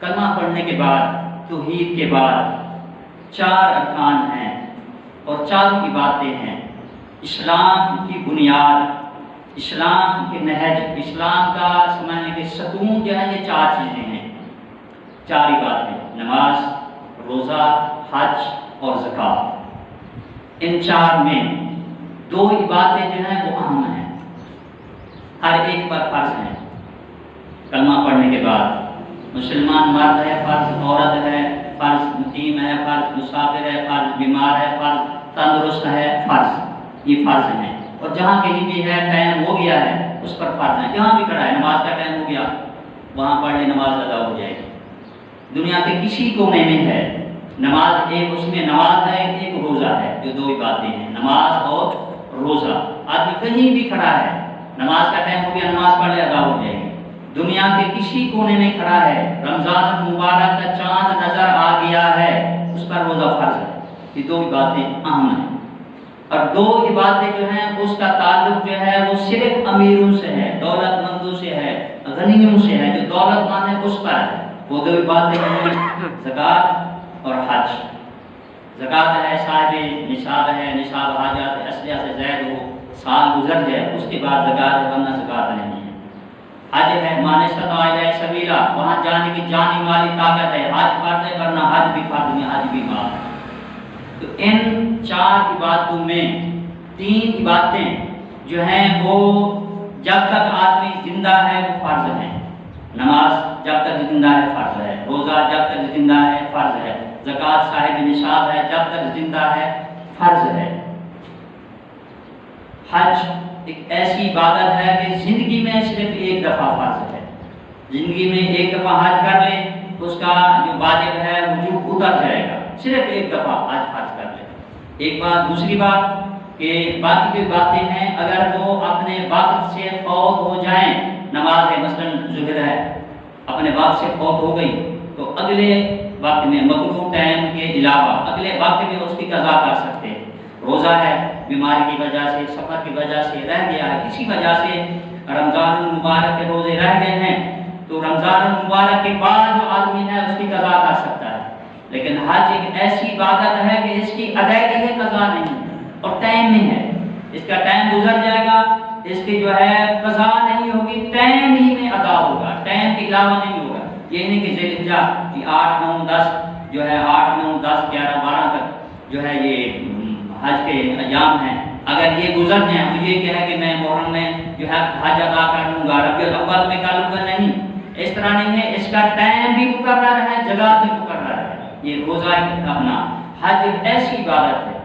کلمہ پڑھنے کے بعد، توحید کے بعد 4 ارکان ہیں اور 4 کی باتیں ہیں۔ اسلام کی بنیاد، اسلام کے نہج، اسلام کا سمجھنے کے ستون جو ہے، یہ 4 چیزیں ہیں، 4 ہی باتیں: نماز، روزہ، حج اور زکوٰۃ۔ ان 4 میں 2 عبادتیں جو ہیں وہ اہم ہیں، ہر ایک پر فرض ہیں۔ کلمہ پڑھنے کے بعد مسلمان مرد ہے فرض، عورت ہے فرض، مقیم ہے فرض، مسافر ہے فرض، بیمار ہے فرض، تندرست ہے فرض، یہ فرض ہیں۔ اور جہاں کہیں بھی ہے ٹائم ہو گیا ہے اس پر فرض ہے، جہاں بھی کھڑا ہے نماز کا ٹائم ہو گیا وہاں پڑھ لے، نماز ادا ہو جائے گی۔ دنیا کے کسی کونے میں ہے نماز، ایک اس میں نماز ہے، ایک روزہ ہے، جو 2 باتیں ہیں، نماز اور روزہ۔ آدمی کہیں بھی کھڑا ہے، نماز کا ٹائم ہو گیا، نماز پڑھ لے، ادا ہو جائے گی۔ دنیا کے کسی کونے میں کھڑا ہے، رمضان المبارک کا چاند نظر آ گیا ہے، اس پر روزہ فرض ہے۔ یہ 2 باتیں اہم ہیں، اور 2 باتیں جو ہیں اس کا تعلق جو ہے وہ صرف امیروں سے ہے، دولت مندوں سے ہے، غنیوں سے ہے۔ جو دولت مند ہے اس پر ہے۔ وہ 2 باتیں ہیں، زکوٰۃ اور حج۔ زکوٰۃ ہے صاحب نصاب ہے، نصاب حاجات اصلیہ سے زائد ہو، سال گزر جائے اس کے بعد زکوٰۃ ہے، ورنہ زکوٰۃ نہیں ہے۔ حج ہے من استطاع الیہ سبیلا، وہاں جانے کی جانی مالی طاقت ہے، حج فرض ہے، ورنہ حج بھی فرض نہیں، حج بھی معاف ہے۔ تو ان 4 عبادتوں میں 3 عبادتیں جو ہیں وہ جب تک آدمی زندہ ہے وہ فرض ہیں۔ نماز جب تک زندہ ہے فرض ہے، روزہ جب تک زندہ ہے فرض ہے، زکوٰۃ صاحب نصاب ہے جب تک زندہ ہے فرض ہے۔ حج ایک ایسی عبادت ہے کہ زندگی میں صرف 1 دفعہ فرض ہے، زندگی میں 1 دفعہ حج کر لے اس کا جو واجب ہے وجوب اتر جائے گا، صرف 1 دفعہ حج فرض کر لے۔ ایک بات، دوسری بات کہ باقی جو باتیں ہیں اگر وہ اپنے وقت سے فوت ہو جائیں، نماز ہے مثلا ظہر ہے اپنے وقت سے فوت ہو گئی تو اگلے وقت میں مقرون ٹائم کے علاوہ اگلے وقت میں اس کی قضا کر سکتے ہیں۔ روزہ ہے بیماری کی وجہ سے، سفر کی وجہ سے رہ گیا ہے، کسی وجہ سے رمضان المبارک کے روزے رہ گئے ہیں تو رمضان المبارک کے بعد جو آدمی ہے اس کی قضا کر سکتا ہے۔ لیکن حج ایک ایسی عبادت ہے کہ اس کی ادائیگی ہے، قضا نہیں، اور ٹائم میں ہے، اس کا ٹائم گزر جائے گا، اس کی جو ہے قضا نہیں ہوگی، ٹائم ہی میں ادا ہوگا، ٹائم کے علاوہ نہیں ہوگا۔ یہ نہیں کہ ذی الحجہ کہ 8، 9، 10 جو ہے 8، 9، 10، 11، 12 تک جو ہے یہ حج کے ایام ہیں، اگر یہ گزر جائیں تو یہ کہہ کہ میں محرم میں جو ہے حج ادا کر لوں گا، ربیع الاول میں کر لوں گا، نہیں، اس طرح نہیں ہے۔ اس کا ٹائم بھی مقرر ہے، جگہ بھی مقرر ہے۔ یہ روزہ اپنا حج ایک ایسی عبادت ہے۔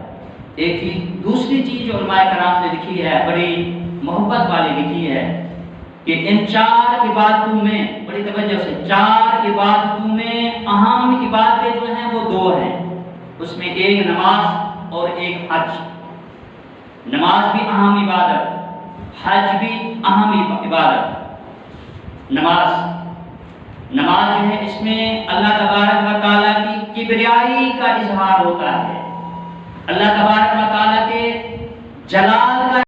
ایک چیز، دوسری چیز جو علماء کرام نے لکھی ہے، بڑی محبت والی لکھی ہے کہ ان 4 عبادتوں میں، بڑی توجہ سے، 4 عبادتوں میں اہم عبادتیں جو ہیں وہ 2 ہیں، اس میں ایک نماز اور ایک حج۔ نماز بھی اہم عبادت، حج بھی اہم عبادت۔ نماز جو ہے اس میں اللہ تبارک و تعالیٰ کی کبریائی کا اظہار ہوتا ہے، اللہ تبارک و تعالیٰ کے جلال